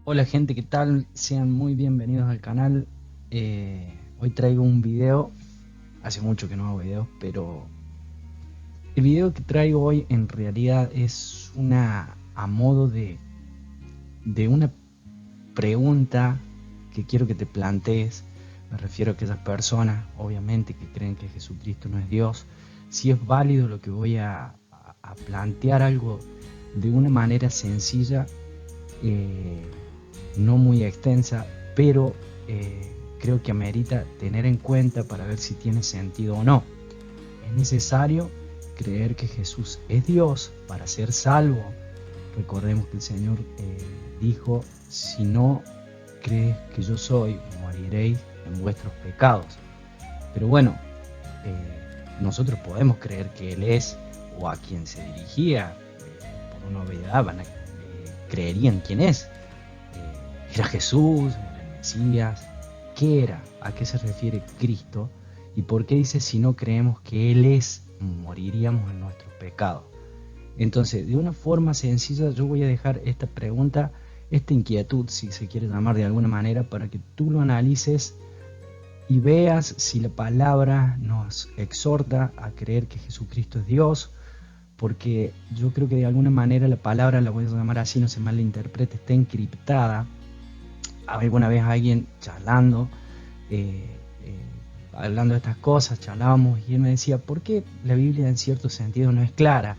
Hola gente, ¿qué tal? Sean muy bienvenidos al canal. Hoy traigo un video. Hace mucho que no hago videos, pero el video que traigo hoy en realidad es una a modo de una pregunta que quiero que te plantees. Me refiero a aquellas personas, obviamente, que creen que Jesucristo no es Dios. Si es válido lo que voy a plantear algo de una manera sencilla, eh, no muy extensa, pero creo que amerita tener en cuenta para ver si tiene sentido o no. Es necesario creer que Jesús es Dios para ser salvo. Recordemos que el Señor dijo, si no crees que yo soy, moriréis en vuestros pecados. Pero bueno, nosotros podemos creer que Él es o a quien se dirigía, por una obviedad, creerían quién es. ¿Era Jesús? ¿Era el Mesías? ¿Qué era? ¿A qué se refiere Cristo? ¿Y por qué dice si no creemos que Él es, moriríamos en nuestros pecados? Entonces, de una forma sencilla, yo voy a dejar esta pregunta, esta inquietud, si se quiere llamar de alguna manera, para que tú lo analices y veas si la palabra nos exhorta a creer que Jesucristo es Dios, porque yo creo que de alguna manera la palabra, la voy a llamar así, no se malinterprete, está encriptada. Alguna vez alguien charlando, eh, eh, hablando de estas cosas, charlábamos y él me decía, ¿por qué la Biblia en cierto sentido no es clara?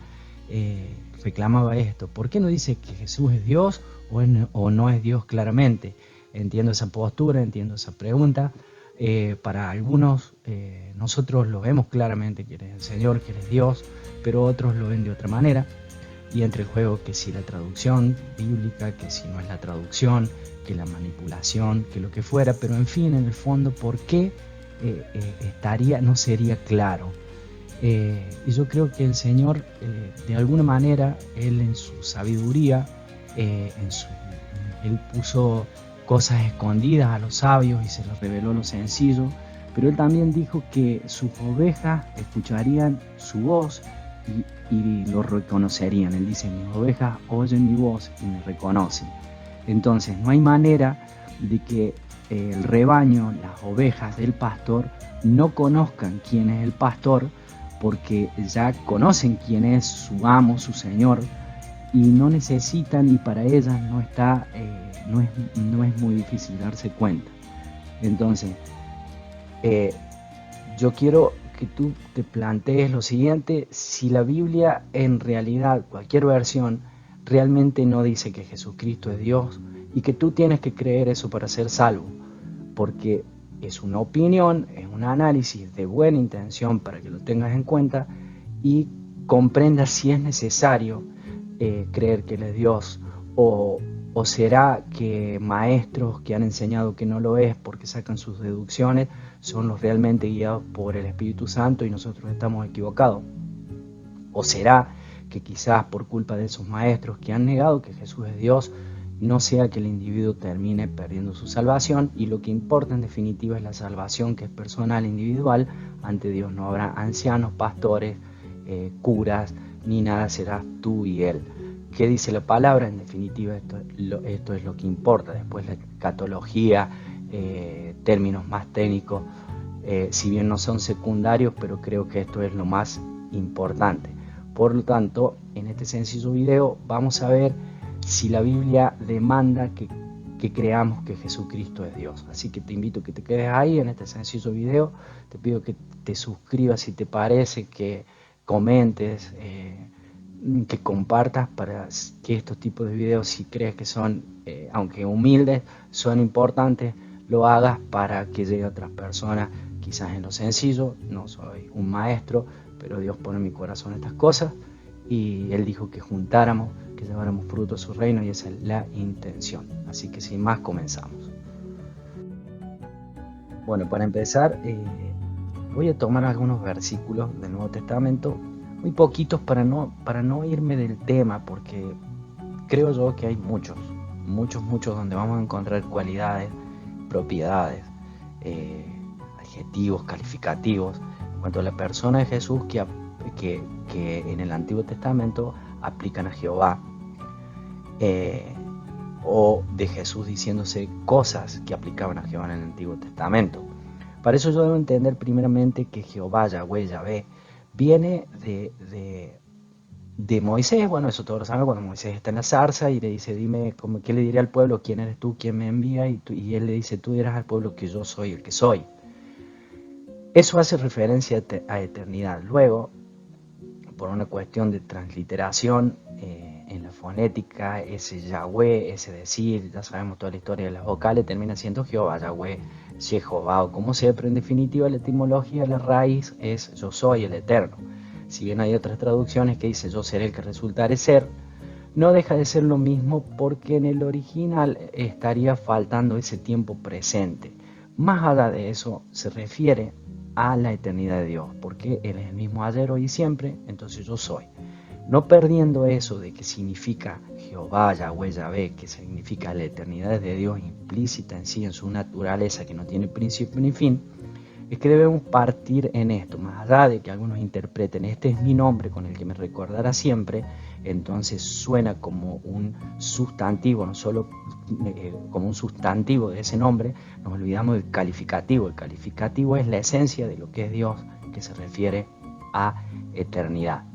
Reclamaba esto, ¿por qué no dice que Jesús es Dios o no es Dios claramente? Entiendo esa postura, entiendo esa pregunta. Para algunos nosotros lo vemos claramente que Él es el Señor, que Él es Dios, pero otros lo ven de otra manera y entre el juego que si la traducción bíblica, que si no es la traducción, que la manipulación, que lo que fuera, pero en fin, en el fondo, ¿por qué no sería claro? Y yo creo que el Señor, de alguna manera, Él en su sabiduría, eh, en su, Él puso cosas escondidas a los sabios y se les reveló lo sencillo, pero Él también dijo que sus ovejas escucharían su voz y lo reconocerían. Él dice, mis ovejas oyen mi voz y me reconocen. Entonces, no hay manera de que el rebaño, las ovejas del pastor, no conozcan quién es el pastor, porque ya conocen quién es su amo, su señor, y no necesitan, y para ellas no es muy difícil darse cuenta. Entonces, eh, yo quiero que tú te plantees lo siguiente: si la Biblia en realidad, cualquier versión, realmente no dice que Jesucristo es Dios y que tú tienes que creer eso para ser salvo, porque es una opinión, es un análisis de buena intención para que lo tengas en cuenta y comprendas si es necesario creer que Él es Dios, o, o será que maestros que han enseñado que no lo es porque sacan sus deducciones son los realmente guiados por el Espíritu Santo y nosotros estamos equivocados. ¿O será que quizás por culpa de esos maestros que han negado que Jesús es Dios, no sea que el individuo termine perdiendo su salvación y lo que importa en definitiva es la salvación, que es personal, individual? Ante Dios no habrá ancianos, pastores, curas, ni nada, serás tú y Él. ¿Qué dice la palabra? En definitiva esto es lo que importa. Después la escatología, términos más técnicos, si bien no son secundarios, pero creo que esto es lo más importante. Por lo tanto, en este sencillo video vamos a ver si la Biblia demanda que creamos que Jesucristo es Dios. Así que te invito a que te quedes ahí en este sencillo video. Te pido que te suscribas si te parece, que comentes, que compartas, para que estos tipos de videos, si crees que son, aunque humildes, son importantes, lo hagas para que llegue a otras personas, quizás en lo sencillo. No soy un maestro, pero Dios pone en mi corazón estas cosas y Él dijo que juntáramos, que lleváramos fruto a su reino, y esa es la intención. Así que sin más, comenzamos. Bueno, para empezar, voy a tomar algunos versículos del Nuevo Testamento, muy poquitos para no irme del tema, porque creo yo que hay muchos donde vamos a encontrar cualidades, propiedades, eh, adjetivos, calificativos en cuanto a la persona de Jesús que en el Antiguo Testamento aplican a Jehová. Eh, o de Jesús diciéndose cosas que aplicaban a Jehová en el Antiguo Testamento. Para eso yo debo entender primeramente que Jehová, Yahweh, Yahvé, viene de Moisés. Bueno, eso todos lo saben, cuando Moisés está en la zarza y le dice, dime, ¿qué le diría al pueblo? ¿Quién eres tú? ¿Quién me envía? Y él le dice, tú dirás al pueblo que yo soy el que soy. Eso hace referencia a eternidad. Luego, por una cuestión de transliteración en la fonética, ese Yahweh, ese decir, ya sabemos toda la historia de las vocales, termina siendo Jehová, Yahweh, Jehová o como sea, pero en definitiva la etimología, la raíz es yo soy el eterno. Si bien hay otras traducciones que dicen yo seré el que resultare ser, no deja de ser lo mismo porque en el original estaría faltando ese tiempo presente. Más allá de eso, se refiere a la eternidad de Dios, porque Él es el mismo ayer, hoy y siempre, entonces yo soy. No perdiendo eso de que significa Jehová, Yahweh, Yahvé, que significa la eternidad de Dios implícita en sí, en su naturaleza, que no tiene principio ni fin, es que debemos partir en esto, más allá de que algunos interpreten, este es mi nombre con el que me recordará siempre, entonces suena como un sustantivo, no solo como un sustantivo de ese nombre, nos olvidamos del calificativo. El calificativo es la esencia de lo que es Dios, que se refiere a eternidad.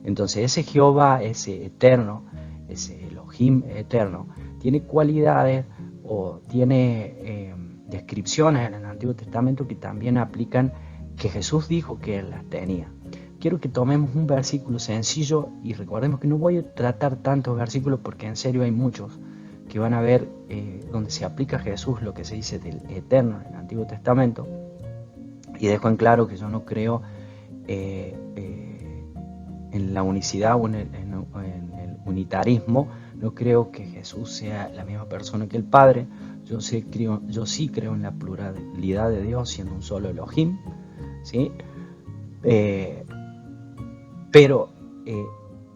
Entonces ese Jehová, ese eterno, ese Elohim eterno, tiene cualidades o tiene descripciones en el Antiguo Testamento que también aplican, que Jesús dijo que Él las tenía. Quiero que tomemos un versículo sencillo y recordemos que no voy a tratar tantos versículos porque en serio hay muchos que van a ver donde se aplica a Jesús lo que se dice del eterno en el Antiguo Testamento, y dejo en claro que yo no creo en la unicidad o en el unitarismo. No creo que Jesús sea la misma persona que el Padre. Yo sí creo en la pluralidad de Dios siendo un solo Elohim, ¿sí? Pero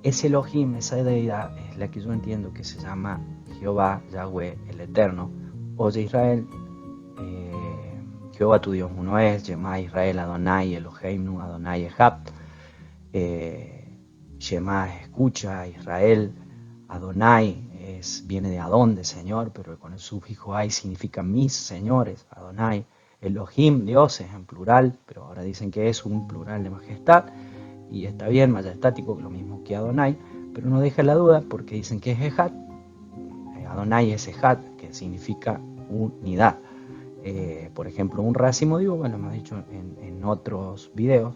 ese Elohim, esa deidad, es la que yo entiendo que se llama Jehová, Yahweh, el Eterno. Oye Israel, Jehová tu Dios uno es, Shema Israel, Adonai, Eloheinu, Adonai Echad. Shema escucha, Israel, Adonai viene de Adón, de Señor, pero con el sufijo ay significa mis señores, Adonai. Elohim, dioses en plural, pero ahora dicen que es un plural de majestad, y está bien, majestático, lo mismo que Adonai, pero no deja la duda porque dicen que es Echad. Adonai es Echad, que significa unidad. Por ejemplo, un racimo de uva, lo hemos dicho en otros videos,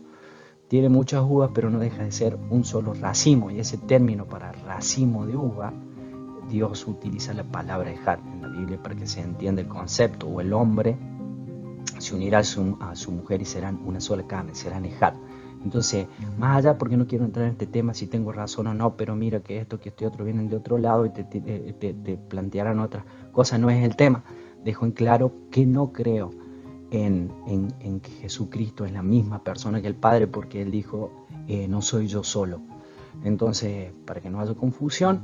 tiene muchas uvas, pero no deja de ser un solo racimo, y ese término para racimo de uva, Dios utiliza la palabra Echad en la Biblia para que se entienda el concepto, o el hombre se unirá a su mujer y serán una sola carne, serán Echad. Entonces, más allá, porque no quiero entrar en este tema si tengo razón o no, pero mira que esto, que este otro vienen de otro lado y te plantearán otras cosas, no es el tema. Dejo en claro que no creo en que Jesucristo es la misma persona que el Padre, porque Él dijo, no soy yo solo. Entonces, para que no haya confusión,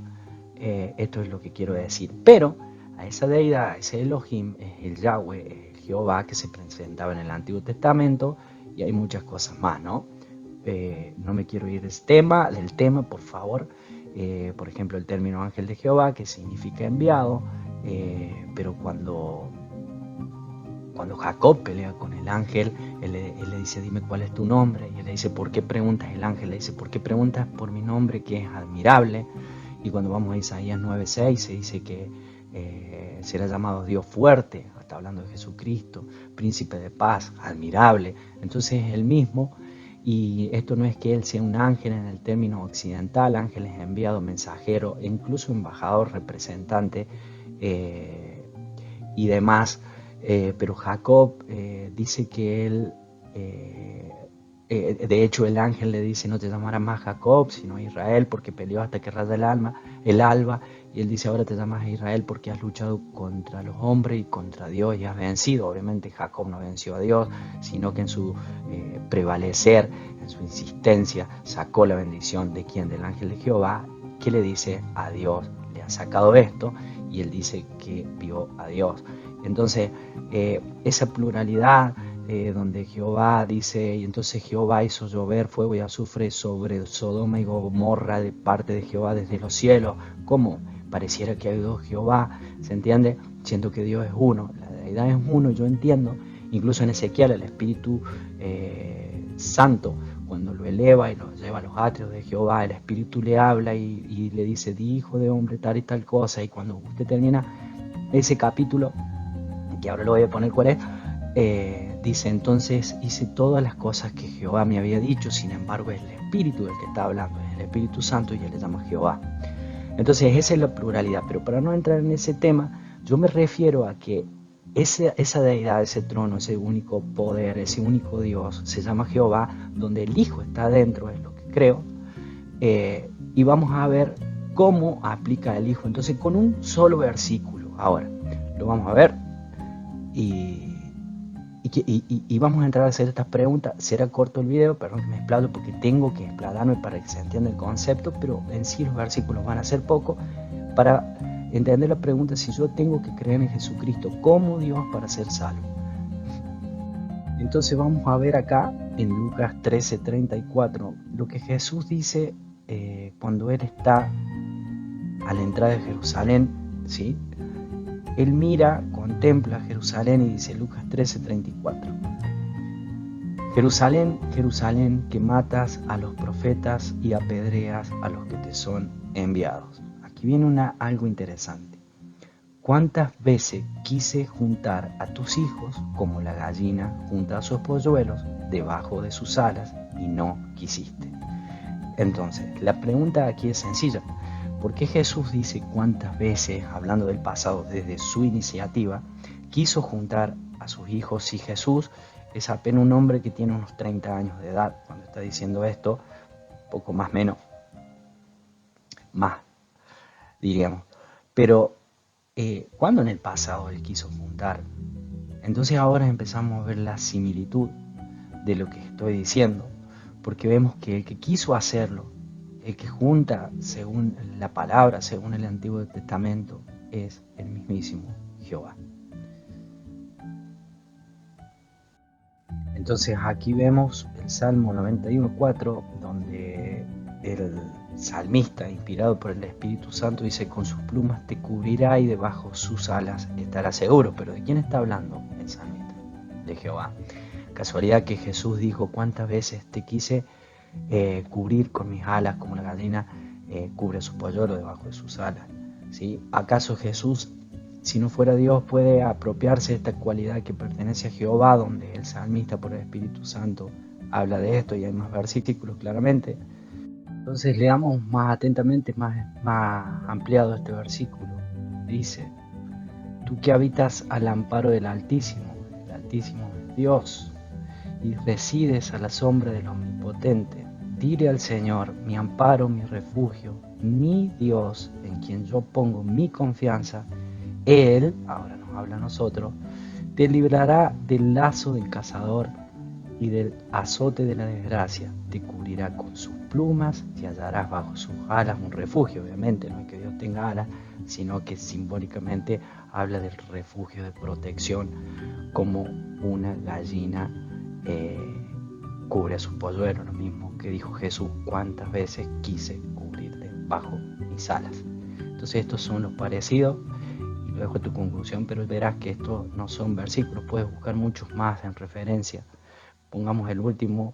esto es lo que quiero decir. Pero a esa deidad, a ese Elohim, es el Yahweh, el Jehová que se presentaba en el Antiguo Testamento, y hay muchas cosas más, ¿no? No me quiero ir del tema, por favor. Por ejemplo, el término ángel de Jehová, que significa enviado, pero cuando Jacob pelea con el ángel, él le dice, dime cuál es tu nombre, y él le dice, ¿por qué preguntas? El ángel le dice, ¿por qué preguntas por mi nombre que es admirable? Y cuando vamos a Isaías 9:6 se dice que será llamado Dios fuerte, está hablando de Jesucristo, príncipe de paz, admirable. Entonces es el mismo, y esto no es que él sea un ángel en el término occidental. Ángel es enviado, mensajero, e incluso embajador, representante y demás. Pero Jacob dice que él, de hecho el ángel le dice, no te llamarás más Jacob, sino Israel, porque peleó hasta que raya el alba, y él dice, ahora te llamas Israel porque has luchado contra los hombres y contra Dios y has vencido. Obviamente Jacob no venció a Dios, sino que en su prevalecer, en su insistencia, sacó la bendición de quien, del ángel de Jehová, que le dice a Dios, le ha sacado esto, y él dice que vio a Dios. Entonces, esa pluralidad donde Jehová dice, y entonces Jehová hizo llover fuego y azufre sobre Sodoma y Gomorra de parte de Jehová desde los cielos. ¿Cómo? pareciera que hay dos Jehová, ¿se entiende? Siento que Dios es uno, la deidad es uno, yo entiendo. Incluso en Ezequiel el Espíritu Santo, cuando lo eleva y lo lleva a los atrios de Jehová, el Espíritu le habla y le dice, di hijo de hombre, tal y tal cosa. Y cuando usted termina ese capítulo, que ahora lo voy a poner cuál es, dice, entonces hice todas las cosas que Jehová me había dicho, sin embargo es el Espíritu del que está hablando, es el Espíritu Santo y él le llama Jehová. Entonces esa es la pluralidad, pero para no entrar en ese tema, yo me refiero a que esa deidad, ese trono, ese único poder, ese único Dios, se llama Jehová, donde el Hijo está dentro, es lo que creo, y vamos a ver cómo aplica el Hijo. Entonces con un solo versículo, ahora, lo vamos a ver, y vamos a entrar a hacer estas preguntas. Será corto el video, perdón que me explayo porque tengo que explayarme para que se entienda el concepto, pero en sí los versículos van a ser pocos para entender la pregunta si yo tengo que creer en Jesucristo como Dios para ser salvo. Entonces vamos a ver acá en Lucas 13:34 lo que Jesús dice cuando Él está a la entrada de Jerusalén, ¿sí? Él mira, contempla Jerusalén y dice, Lucas 13:34, Jerusalén, Jerusalén, que matas a los profetas y apedreas a los que te son enviados. Aquí viene algo interesante. ¿Cuántas veces quise juntar a tus hijos como la gallina junta a sus polluelos debajo de sus alas y no quisiste? Entonces, la pregunta aquí es sencilla. ¿Por qué Jesús dice cuántas veces, hablando del pasado desde su iniciativa, quiso juntar a sus hijos si Jesús es apenas un hombre que tiene unos 30 años de edad cuando está diciendo esto, poco más menos, más diríamos, pero ¿cuándo en el pasado Él quiso juntar? Entonces ahora empezamos a ver la similitud de lo que estoy diciendo, porque vemos que el que quiso hacerlo, el que junta según la palabra, según el Antiguo Testamento, es el mismísimo Jehová. Entonces aquí vemos el Salmo 91:4, donde el salmista, inspirado por el Espíritu Santo, dice, con sus plumas te cubrirá y debajo sus alas estará seguro. ¿Pero de quién está hablando el salmista? De Jehová. Casualidad que Jesús dijo, ¿cuántas veces te quise cubrir con mis alas como la gallina cubre a su polluelo debajo de sus alas? ¿Sí? ¿Acaso Jesús, si no fuera Dios, puede apropiarse de esta cualidad que pertenece a Jehová, donde el salmista por el Espíritu Santo habla de esto y hay más versículos claramente? Entonces leamos más atentamente, más ampliado este versículo. Dice, tú que habitas al amparo del Altísimo, el Altísimo es Dios, y resides a la sombra del Omnipotente, dile al Señor, mi amparo, mi refugio, mi Dios, en quien yo pongo mi confianza, Él, ahora nos habla a nosotros, te librará del lazo del cazador y del azote de la desgracia, te cubrirá con sus plumas, te hallarás bajo sus alas un refugio. Obviamente no es que Dios tenga alas, sino que simbólicamente habla del refugio de protección, como una gallina cubre a sus polluelos, lo mismo que dijo Jesús, cuántas veces quise cubrirte bajo mis alas. Entonces estos son los parecidos, y lo dejo a tu conclusión, pero verás que estos no son versículos, puedes buscar muchos más en referencia. Pongamos el último,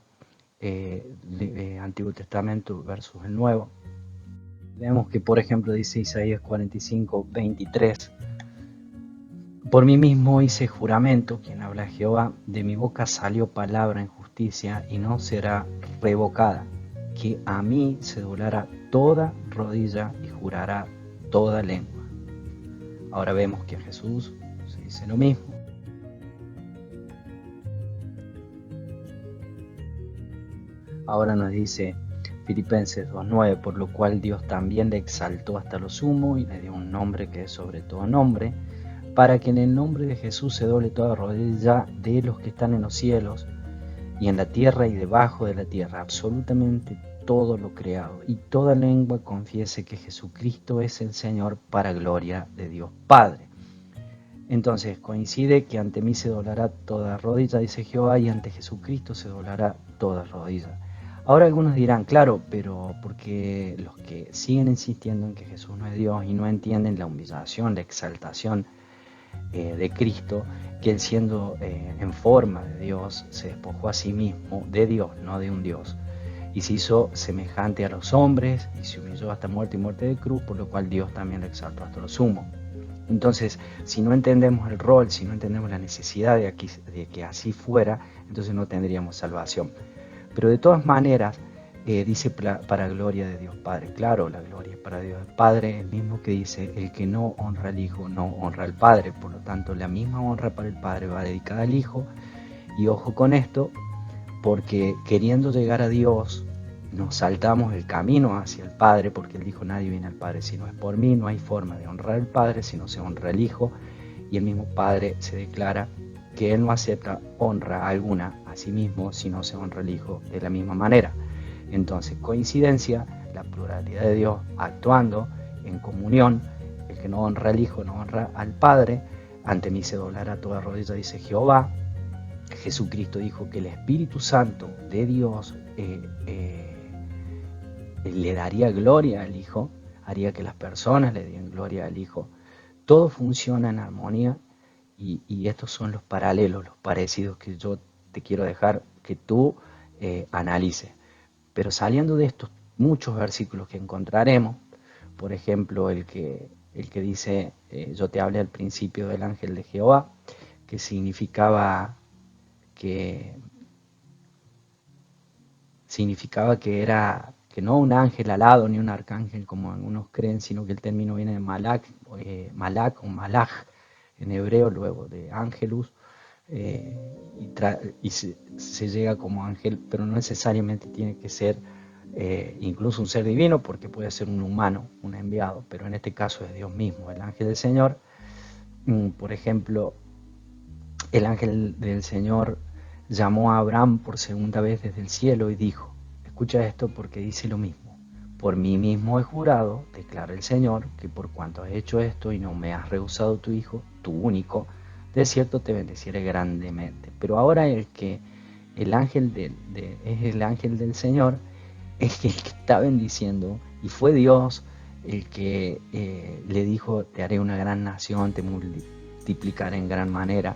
Antiguo Testamento versus el Nuevo. Vemos que, por ejemplo, dice Isaías 45:23, por mí mismo hice juramento, quien habla Jehová, de mi boca salió palabra en justicia y no será revocada, que a mí se doblará toda rodilla y jurará toda lengua. Ahora vemos que a Jesús se dice lo mismo. Ahora nos dice Filipenses 2:9, por lo cual Dios también le exaltó hasta lo sumo y le dio un nombre que es sobre todo nombre, para que en el nombre de Jesús se doble toda rodilla de los que están en los cielos y en la tierra y debajo de la tierra, absolutamente todo lo creado, y toda lengua confiese que Jesucristo es el Señor, para gloria de Dios Padre. Entonces coincide que ante mí se doblará toda rodilla, dice Jehová, y ante Jesucristo se doblará toda rodilla. Ahora algunos dirán, claro, pero porque los que siguen insistiendo en que Jesús no es Dios y no entienden la humillación, la exaltación de Cristo, que Él siendo en forma de Dios, se despojó a sí mismo de Dios, no de un Dios, y se hizo semejante a los hombres y se humilló hasta muerte y muerte de cruz, por lo cual Dios también lo exaltó hasta lo sumo. Entonces, si no entendemos el rol, si no entendemos la necesidad de que así fuera, entonces no tendríamos salvación. Pero de todas maneras, dice para gloria de Dios Padre. Claro, la gloria es para Dios Padre, el mismo que dice, el que no honra al Hijo, no honra al Padre. Por lo tanto, la misma honra para el Padre va dedicada al Hijo. Y ojo con esto, porque queriendo llegar a Dios, nos saltamos el camino hacia el Padre, porque Él dijo, nadie viene al Padre si no es por mí. No hay forma de honrar al Padre si no se honra al Hijo. Y el mismo Padre se declara que Él no acepta honra alguna a sí mismo si no se honra al Hijo de la misma manera. Entonces, coincidencia, la pluralidad de Dios actuando en comunión, el que no honra al Hijo no honra al Padre, ante mí se doblará toda rodilla, dice Jehová. Jesucristo dijo que el Espíritu Santo de Dios le daría gloria al Hijo, haría que las personas le den gloria al Hijo. Todo funciona en armonía y estos son los paralelos, los parecidos que yo te quiero dejar que tú analices. Pero saliendo de estos muchos versículos que encontraremos, por ejemplo el que dice, yo te hablé al principio del ángel de Jehová, que significaba que era que no un ángel alado ni un arcángel como algunos creen, sino que el término viene de malak o malaj en hebreo, luego de ángelus, y se llega como ángel, pero no necesariamente tiene que ser incluso un ser divino, porque puede ser un humano, un enviado, pero en este caso es Dios mismo, el ángel del Señor. Por ejemplo, el ángel del Señor llamó a Abraham por segunda vez desde el cielo y dijo, escucha esto porque dice lo mismo, por mí mismo he jurado, declara el Señor, que por cuanto has hecho esto y no me has rehusado tu hijo, tu único, de cierto te bendeciré grandemente. Pero ahora el ángel es el ángel del Señor, es el que está bendiciendo, y fue Dios el que le dijo, te haré una gran nación, te multiplicaré en gran manera,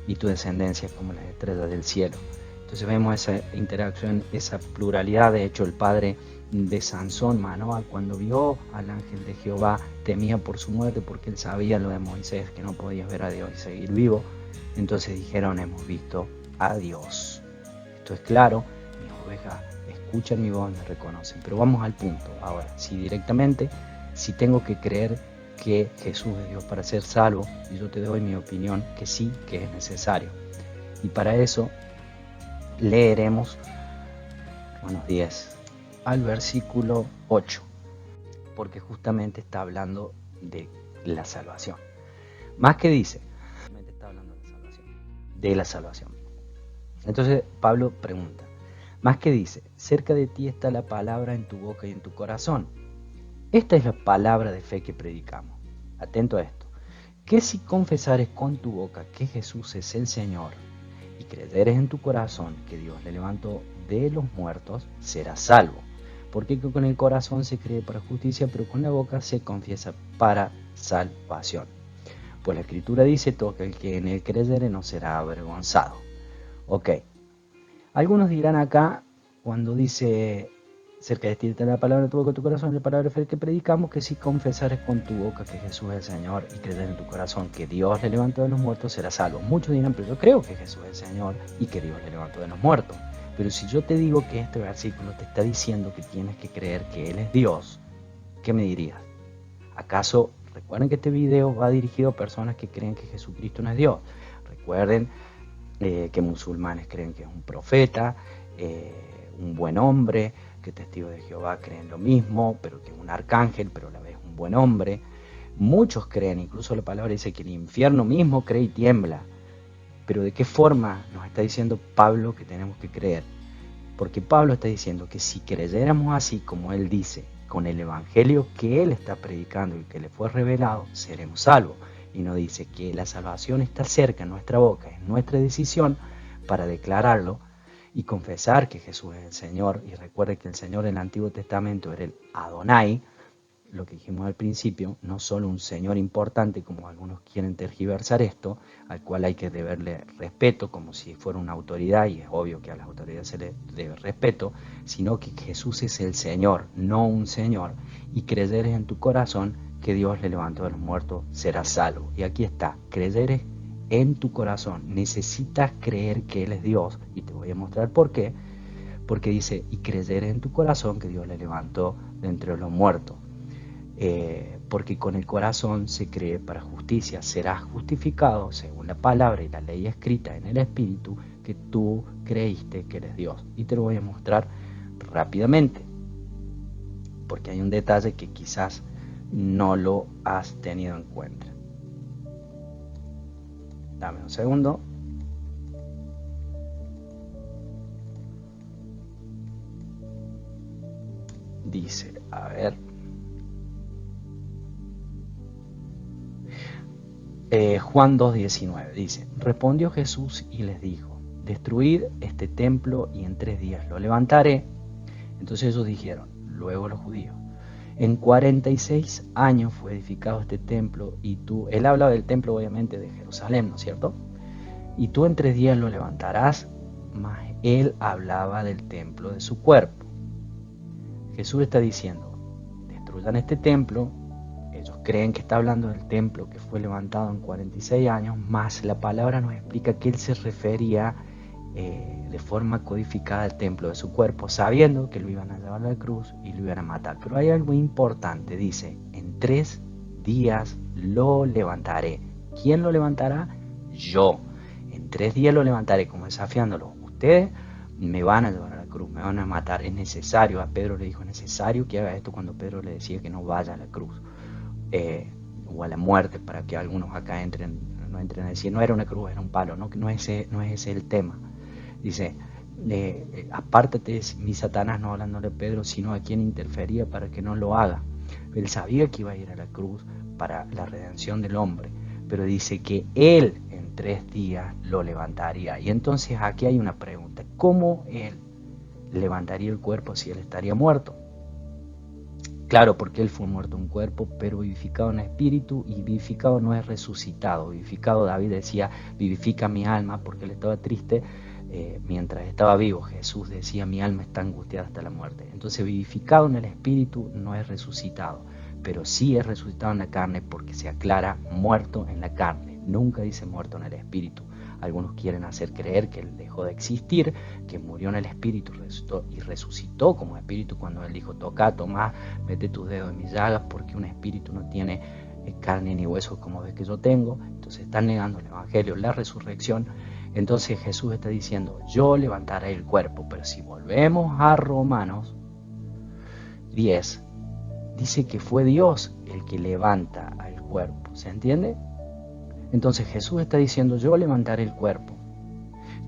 y tu descendencia como las estrellas del cielo. Entonces vemos esa interacción, esa pluralidad. De hecho, el padre de Sansón, Manoah, cuando vio al ángel de Jehová, temía por su muerte porque él sabía lo de Moisés, que no podía ver a Dios y seguir vivo. Entonces dijeron, hemos visto a Dios. Esto es claro, mis ovejas escuchan mi voz, me reconocen. Pero vamos al punto ahora, si tengo que creer que Jesús es Dios para ser salvo, y yo te doy mi opinión que sí, que es necesario. Y para eso leeremos Romanos 10 al versículo 8, porque justamente está hablando de la salvación. Más que dice, está hablando de la salvación. Entonces Pablo pregunta, más que dice, cerca de ti está la palabra en tu boca y en tu corazón. Esta es la palabra de fe que predicamos. Atento a esto. Que si confesares con tu boca que Jesús es el Señor y creyeres en tu corazón que Dios le levantó de los muertos, serás salvo. Porque con el corazón se cree para justicia, pero con la boca se confiesa para salvación. Pues la Escritura dice, todo aquel que en él creyere no será avergonzado. Ok. Algunos dirán acá, cuando dice cerca de ti está la palabra de tu boca, tu corazón, la palabra de fe que predicamos, que si confesares con tu boca que Jesús es el Señor y crees en tu corazón que Dios le levantó de los muertos, serás salvo. Muchos dirán, pero yo creo que Jesús es el Señor y que Dios le levantó de los muertos. Pero si yo te digo que este versículo te está diciendo que tienes que creer que Él es Dios, ¿qué me dirías? ¿Acaso, recuerden que este video va dirigido a personas que creen que Jesucristo no es Dios? Recuerden que musulmanes creen que es un profeta, un buen hombre, que testigos de Jehová creen lo mismo, pero que es un arcángel, pero a la vez un buen hombre. Muchos creen, incluso la palabra dice que el infierno mismo cree y tiembla. Pero ¿de qué forma nos está diciendo Pablo que tenemos que creer? Porque Pablo está diciendo que si creyéramos así como él dice, con el evangelio que él está predicando y que le fue revelado, seremos salvos. Y nos dice que la salvación está cerca en nuestra boca, es nuestra decisión para declararlo. y confesar que Jesús es el Señor. Y recuerde que el Señor en el Antiguo Testamento era el Adonai, lo que dijimos al principio, no solo un Señor importante, como algunos quieren tergiversar esto, al cual hay que deberle respeto, como si fuera una autoridad, y es obvio que a las autoridades se les debe respeto, sino que Jesús es el Señor, no un Señor, y creyeres en tu corazón que Dios le levantó de los muertos, serás salvo. Y aquí está, creyeres en tu corazón, necesitas creer que Él es Dios, y te voy a mostrar por qué, porque dice, y creyeres en tu corazón que Dios le levantó de entre los muertos. Porque con el corazón se cree para justicia, serás justificado según la palabra y la ley escrita en el Espíritu que tú creíste que eres Dios. Y te lo voy a mostrar rápidamente, porque hay un detalle que quizás no lo has tenido en cuenta. Dame un segundo. Dice, a ver... Juan 2:19 dice, respondió Jesús y les dijo, destruid este templo y en 3 días lo levantaré. Entonces ellos dijeron, luego los judíos, en 46 años fue edificado este templo y tú, él habla del templo obviamente de Jerusalén, ¿no es cierto? Y tú en 3 días lo levantarás, mas él hablaba del templo de su cuerpo. Jesús está diciendo, destruyan este templo. Ellos creen que está hablando del templo que fue levantado en 46 años, más la palabra nos explica que él se refería de forma codificada al templo de su cuerpo, sabiendo que lo iban a llevar a la cruz y lo iban a matar. Pero hay algo importante, dice, en 3 días lo levantaré. ¿Quién lo levantará? Yo. En 3 días lo levantaré, como desafiándolo. Ustedes me van a llevar a la cruz, me van a matar. Es necesario, a Pedro le dijo, es necesario que haga esto cuando Pedro le decía que no vaya a la cruz. O a la muerte, para que algunos acá no entren a decir, no era una cruz, era un palo, no es ese el tema. Dice, apártate mi Satanás, no hablándole a Pedro, sino a quien interfería para que no lo haga. Él sabía que iba a ir a la cruz para la redención del hombre, pero dice que él en 3 días lo levantaría. Y entonces aquí hay una pregunta, ¿cómo él levantaría el cuerpo si él estaría muerto? Claro, porque él fue muerto en cuerpo, pero vivificado en espíritu, y vivificado no es resucitado. Vivificado, David decía, vivifica mi alma, porque él estaba triste mientras estaba vivo. Jesús decía, mi alma está angustiada hasta la muerte. Entonces, vivificado en el espíritu no es resucitado, pero sí es resucitado en la carne, porque se aclara muerto en la carne. Nunca dice muerto en el espíritu. Algunos quieren hacer creer que él dejó de existir, que murió en el espíritu y resucitó como espíritu cuando él dijo, toca, toma, mete tus dedos en mis llagas, porque un espíritu no tiene carne ni huesos como ves que yo tengo. Entonces están negando el evangelio, la resurrección. Entonces Jesús está diciendo, yo levantaré el cuerpo. Pero si volvemos a Romanos 10, dice que fue Dios el que levanta al cuerpo. ¿Se entiende? Entonces Jesús está diciendo, yo levantaré el cuerpo.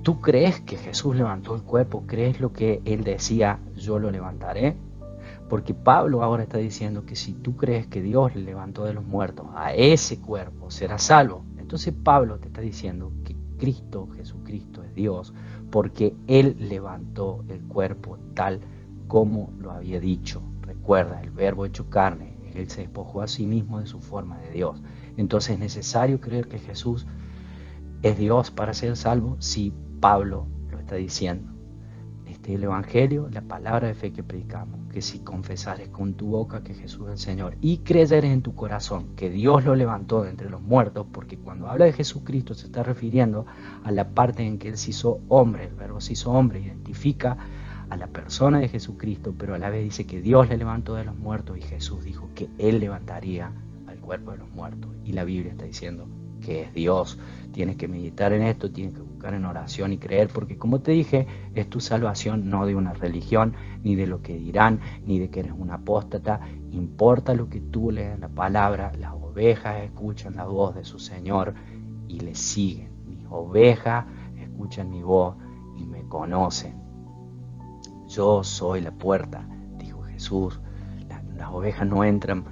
¿Tú crees que Jesús levantó el cuerpo? ¿Crees lo que él decía, yo lo levantaré? Porque Pablo ahora está diciendo que si tú crees que Dios le levantó de los muertos a ese cuerpo, serás salvo. Entonces Pablo te está diciendo que Cristo, Jesucristo, es Dios, porque Él levantó el cuerpo tal como lo había dicho. Recuerda, el verbo hecho carne, Él se despojó a sí mismo de su forma de Dios. Entonces es necesario creer que Jesús es Dios para ser salvo. Sí, Pablo lo está diciendo. Este es el Evangelio, la palabra de fe que predicamos, que si confesares con tu boca que Jesús es el Señor y creyeres en tu corazón que Dios lo levantó de entre los muertos, porque cuando habla de Jesucristo se está refiriendo a la parte en que Él se hizo hombre, el verbo se hizo hombre, identifica a la persona de Jesucristo, pero a la vez dice que Dios le levantó de los muertos y Jesús dijo que Él levantaría al cuerpo de los muertos. Y la Biblia está diciendo que es Dios. Tienes que meditar en esto, tienes que buscar en oración y creer, porque como te dije, es tu salvación, no de una religión, ni de lo que dirán, ni de que eres un apóstata. Importa lo que tú leas en la palabra. Las ovejas escuchan la voz de su Señor y le siguen. Mis ovejas escuchan mi voz y me conocen. Yo soy la puerta, dijo Jesús. Las ovejas no entran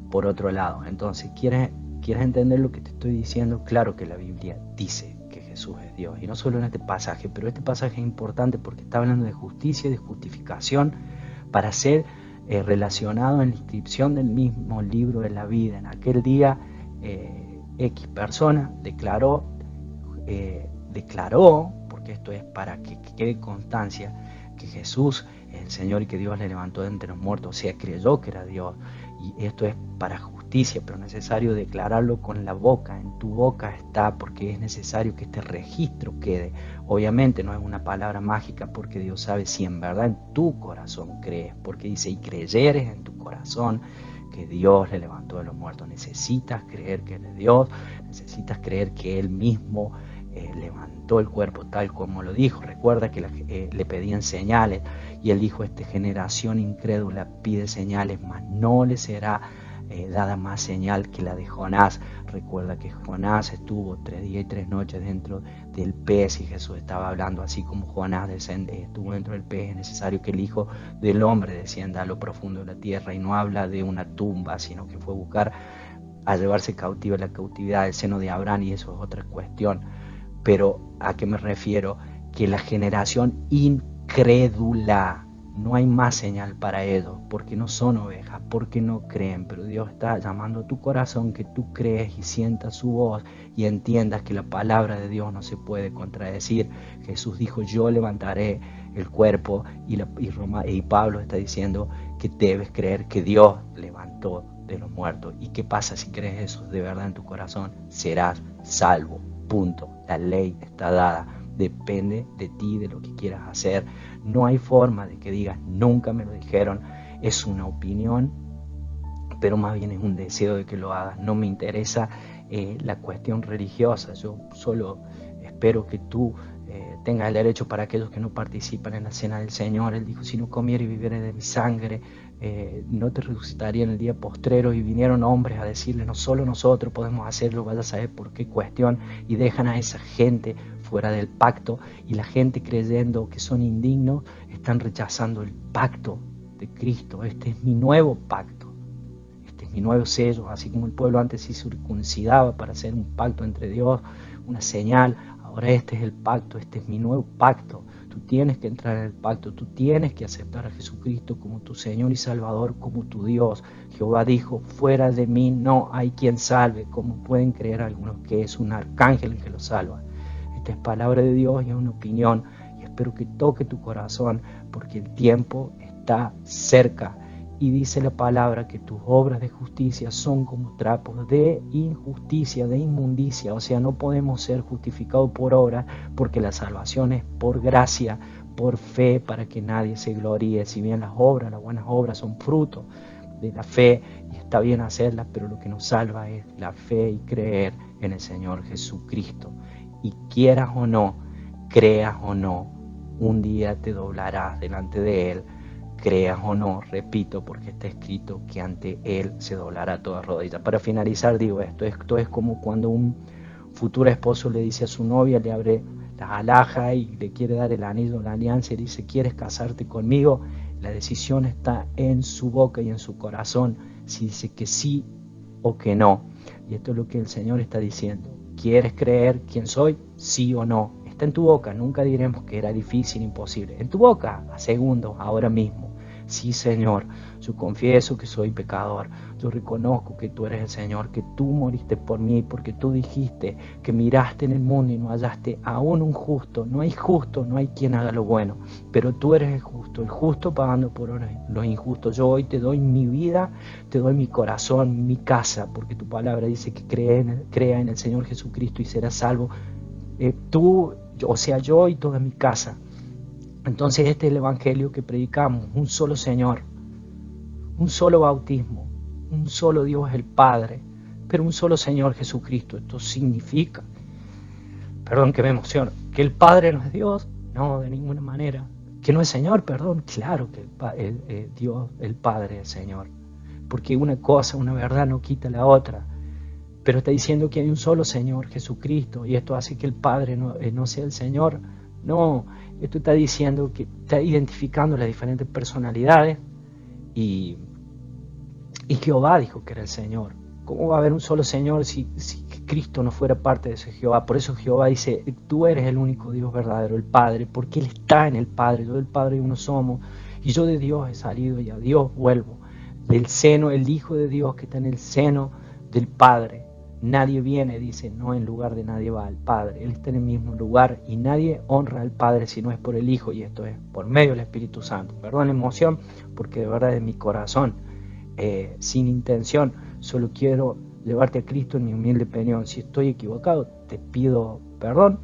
por otro lado. Entonces, ¿quieres entender lo que te estoy diciendo? Claro que la Biblia dice que Jesús es Dios. Y no solo en este pasaje, pero este pasaje es importante porque está hablando de justicia y de justificación para ser relacionado en la inscripción del mismo libro de la vida. En aquel día, X persona declaró, porque esto es para que quede constancia, que Jesús es el Señor y que Dios le levantó de entre los muertos, o sea, creyó que era Dios. Y esto es para justicia, pero es necesario declararlo con la boca. En tu boca está, porque es necesario que este registro quede. Obviamente no es una palabra mágica, porque Dios sabe si en verdad en tu corazón crees, porque dice, y creyeres en tu corazón que Dios le levantó de los muertos. Necesitas creer que Él es Dios, necesitas creer que Él mismo levantó el cuerpo tal como lo dijo. Recuerda que le pedían señales y Él dijo, esta generación incrédula pide señales, mas no le será dada más señal que la de Jonás. Recuerda que Jonás estuvo 3 días y 3 noches dentro del pez y Jesús estaba hablando, así como Jonás estuvo dentro del pez, es necesario que el Hijo del Hombre descienda a lo profundo de la tierra, y no habla de una tumba, sino que fue a llevarse cautiva la cautividad del seno de Abraham, y eso es otra cuestión. Pero ¿a qué me refiero? Que la generación incrédula, no hay más señal para ellos, porque no son ovejas, porque no creen. Pero Dios está llamando a tu corazón que tú crees y sientas su voz y entiendas que la palabra de Dios no se puede contradecir. Jesús dijo, yo levantaré el cuerpo, y Pablo está diciendo que debes creer que Dios levantó de los muertos. ¿Y qué pasa si crees eso de verdad en tu corazón? Serás salvo. Punto. La ley está dada. Depende de ti, de lo que quieras hacer. No hay forma de que digas, nunca me lo dijeron. Es una opinión, pero más bien es un deseo de que lo hagas. No me interesa la cuestión religiosa. Yo solo espero que tú tengas el derecho. Para aquellos que no participan en la cena del Señor, Él dijo, si no comiera y viviera de mi sangre, no te resucitaría en el día postrero. Y vinieron hombres a decirle, no solo nosotros podemos hacerlo, vaya a saber por qué cuestión, y dejan a esa gente fuera del pacto, y la gente, creyendo que son indignos, están rechazando el pacto de Cristo. Este es mi nuevo pacto, este es mi nuevo sello. Así como el pueblo antes se circuncidaba para hacer un pacto entre Dios, una señal, ahora este es el pacto, este es mi nuevo pacto. Tú tienes que entrar en el pacto, tú tienes que aceptar a Jesucristo como tu Señor y Salvador, como tu Dios. Jehová dijo, fuera de mí no hay quien salve. Como pueden creer algunos que es un arcángel el que lo salva? Esta es palabra de Dios y es una opinión, y espero que toque tu corazón, porque el tiempo está cerca. Y dice la palabra que tus obras de justicia son como trapos de injusticia, de inmundicia. O sea, no podemos ser justificados por obras, porque la salvación es por gracia, por fe, para que nadie se gloríe. Si bien las obras, las buenas obras, son fruto de la fe, y está bien hacerlas, pero lo que nos salva es la fe y creer en el Señor Jesucristo. Y quieras o no, creas o no, un día te doblarás delante de Él. Creas o no, repito, porque está escrito que ante Él se doblará toda rodilla. Para finalizar digo esto es como cuando un futuro esposo le dice a su novia, le abre la alhaja y le quiere dar el anillo, la alianza, y dice, ¿quieres casarte conmigo? La decisión está en su boca y en su corazón, si dice que sí o que no. Y esto es lo que el Señor está diciendo. ¿Quieres creer quién soy? Sí o no. Está en tu boca. Nunca diremos que era difícil, imposible. En tu boca, a segundos, ahora mismo. Sí, Señor, yo confieso que soy pecador. Yo reconozco que tú eres el Señor, que tú moriste por mí, porque tú dijiste que miraste en el mundo y no hallaste aún un justo. No hay justo, no hay quien haga lo bueno, pero tú eres el justo pagando por los injustos. Yo hoy te doy mi vida, te doy mi corazón, mi casa, porque tu palabra dice que crea en el Señor Jesucristo y serás salvo. Yo y toda mi casa. Entonces este es el evangelio que predicamos: un solo Señor, un solo bautismo, un solo Dios el Padre, pero un solo Señor Jesucristo. Esto significa, perdón que me emociono, que el Padre no es Dios, no, de ninguna manera. Que no es Señor, perdón, claro que Dios, el Padre es Señor, porque una cosa, una verdad no quita la otra. Pero está diciendo que hay un solo Señor, Jesucristo, y esto hace que el Padre no sea el Señor. No, esto está diciendo que está identificando las diferentes personalidades, y Jehová dijo que era el Señor. ¿Cómo va a haber un solo Señor si Cristo no fuera parte de ese Jehová? Por eso Jehová dice, tú eres el único Dios verdadero, el Padre, porque Él está en el Padre, yo del Padre uno somos, y yo de Dios he salido y a Dios vuelvo. Del seno, el Hijo de Dios que está en el seno del Padre. Nadie viene, dice, no en lugar de nadie va al Padre. Él está en el mismo lugar y nadie honra al Padre si no es por el Hijo, y esto es por medio del Espíritu Santo. Perdón la emoción, porque de verdad es mi corazón, sin intención, solo quiero llevarte a Cristo en mi humilde opinión. Si estoy equivocado, te pido perdón,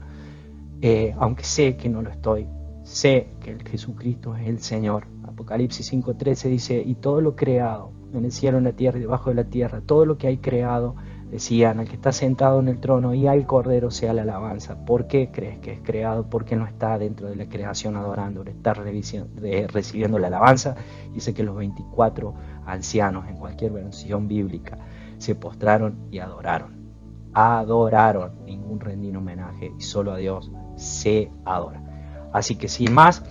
aunque sé que no lo estoy. Sé que el Jesucristo es el Señor. Apocalipsis 5:13 dice, y todo lo creado, en el cielo, en la tierra y debajo de la tierra, todo lo que hay creado, decían, al que está sentado en el trono y al Cordero sea la alabanza. ¿Por qué crees que es creado? Porque no está dentro de la creación adorando, está recibiendo la alabanza. Dice que los 24 ancianos, en cualquier versión bíblica, se postraron y adoraron. Adoraron, ningún rendir homenaje, y solo a Dios se adora. Así que sin más,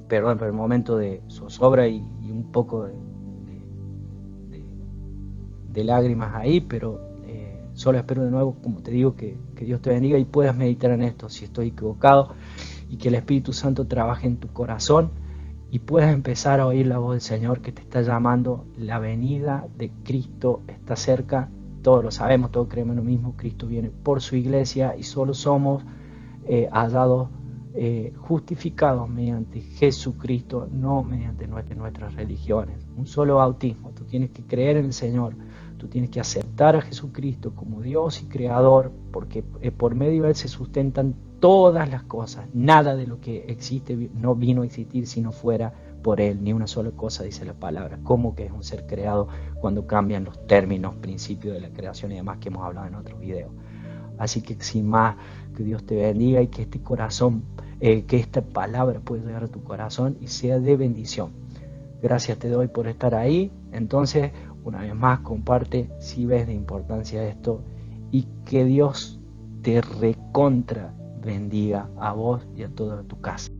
perdón por el momento de zozobra y un poco de lágrimas ahí, pero solo espero de nuevo, como te digo, que Dios te bendiga y puedas meditar en esto si estoy equivocado, y que el Espíritu Santo trabaje en tu corazón y puedas empezar a oír la voz del Señor que te está llamando. La venida de Cristo está cerca, todos lo sabemos, todos creemos lo mismo. Cristo viene por su iglesia y solo somos hallados justificados mediante Jesucristo, no mediante nuestras religiones. Un solo bautismo, tú tienes que creer en el Señor, tú tienes que aceptar a Jesucristo como Dios y Creador, porque por medio de Él se sustentan todas las cosas. Nada de lo que existe no vino a existir si no fuera por Él, ni una sola cosa, dice la palabra. ¿Cómo que es un ser creado cuando cambian los términos, principios de la creación y demás que hemos hablado en otros videos? Así que sin más, que Dios te bendiga y que este corazón, que esta palabra pueda llegar a tu corazón y sea de bendición. Gracias te doy por estar ahí. Entonces, una vez más, comparte si ves de importancia esto, y que Dios te recontra bendiga a vos y a toda tu casa.